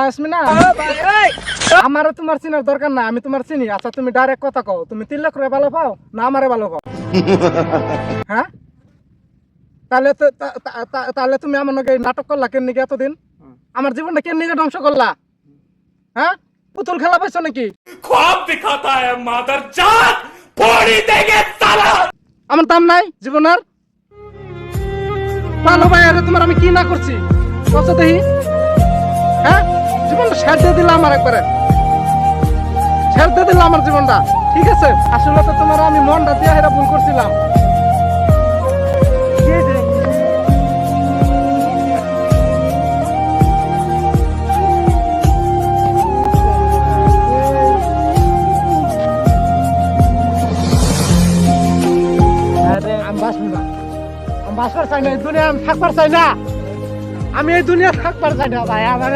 আসমিনা আমারে তোমার চিনার দরকার না, আমি তোমার চিনি। আচ্ছা তুমি ডাইরেক্ট কথা কও, তুমি তিলক রে ভালো পাও না আমারে ভালো পাও? হ্যাঁ, তাহলে তুমি আমার নাকি নাটক করলা কেন নাকি এতদিন? আমার জীবনটা কেন নাকি ধ্বংস করলা? হ্যাঁ, পুতুল খেলা পাইছো নাকি? ख्वाब दिखाता है मादरजात फोड़ी देंगे साला। আমার দাম নাই জীবনের? ভালো ভাই, আরে তোমার আমি কি না করছি কত দেখি? হ্যাঁ, জীবনটা শেষ দিয়ে দিলাম আমার একবারে, শেষ দিয়ে দিলাম আমার জীবনটা। ঠিক আছে, আসলে তো তোমার আমি মনটা দিয়ে এটা ভুল করছিলাম। আমি বাঁচবো না, আমি বাঁচবার চাই না এই দুনিয়া, আমি থাকবার চাই না, আমি এই দুনিয়া থাকবার চাই না ভাই। আমার